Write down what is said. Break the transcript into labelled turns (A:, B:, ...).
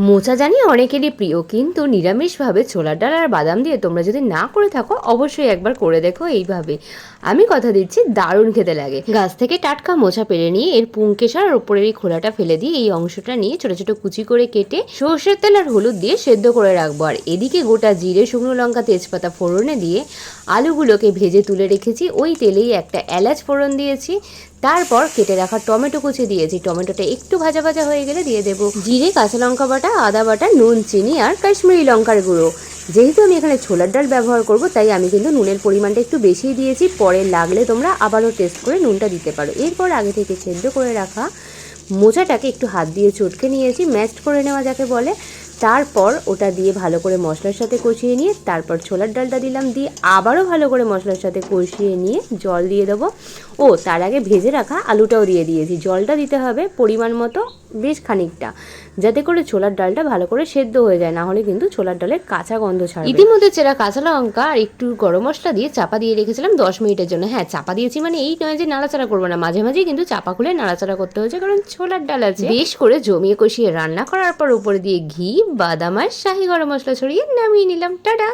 A: মোচা জানি অনেকেরই প্রিয়, কিন্তু নিরামিষভাবে ছোলার ডাল আর বাদাম দিয়ে তোমরা যদি না করে থাকো অবশ্যই একবার করে দেখো এইভাবে। আমি কথা দিচ্ছি দারুণ খেতে লাগে। গাছ থেকে টাটকা মোচা পেরে নিয়ে এর পুংকেশর আর উপরের এই খোলাটা ফেলে দিয়ে এই অংশটা নিয়ে ছোট ছোট কুচি করে কেটে সর্ষের তেল আর হলুদ দিয়ে সেদ্ধ করে রাখবো। আর এদিকে গোটা জিরে, শুকনো লঙ্কা, তেজপাতা ফোড়নে দিয়ে আলুগুলোকে ভেজে তুলে রেখেছি। ওই তেলেই একটা এলাচ ফোড়ন দিয়েছি, তারপর কেটে রাখা টমেটো কুচি দিয়েছি। টমেটোটা একটু ভাজা ভাজা হয়ে গেলে দিয়ে দেবো জিরে, কাঁচা লঙ্কা বাটা, আদা বাটা, নুন, চিনি আর কাশ্মীরি লঙ্কার গুঁড়ো। যেহেতু আমি এখানে ছোলার ডাল ব্যবহার করব, তাই আমি কিন্তু নুনের পরিমাণটা একটু বেশিই দিয়েছি। পরে লাগলে তোমরা আবারও টেস্ট করে নুনটা দিতে পারো। এরপর আগে থেকে সেদ্ধ করে রাখা মোচাটাকে একটু হাত দিয়ে চটকে নিয়েছি, ম্যাশড করে নেওয়া যাকে বলে। তারপর ওটা দিয়ে ভালো করে মশলার সাথে কষিয়ে নিয়ে তারপর ছোলার ডালটা দিলাম, দিয়ে আবারও ভালো করে মশলার সাথে কষিয়ে নিয়ে জল দিয়ে দেবো। ও তার আগে ভেজে রাখা আলুটাও দিয়ে দিয়েছি। জলটা দিতে হবে পরিমাণ মতো, বেশ খানিকটা, যাতে করে ছোলার ডালটা ভালো করে সেদ্ধ হয়ে যায়, না হলে কিন্তু ছোলার ডালের কাঁচা গন্ধ ছাড়বে। ইতিমধ্যে চেরা কাঁচা লঙ্কা আর একটু গরম মশলা দিয়ে চাপা দিয়ে রেখেছিলাম 10 মিনিটের জন্য। হ্যাঁ, চাপা দিয়েছি মানে এই নয় যে নাড়াচাড়া করবো না, মাঝে মাঝেই কিন্তু চাপা খুলে নাড়াচাড়া করতে হয়েছে, কারণ ছোলার ডাল আছে। বেশ করে জমিয়ে কষিয়ে রান্না করার পর উপরে দিয়ে ঘি, বাদাম আর শাহি গরম মশলা ছড়িয়ে নামিয়ে নিলাম। টাটা।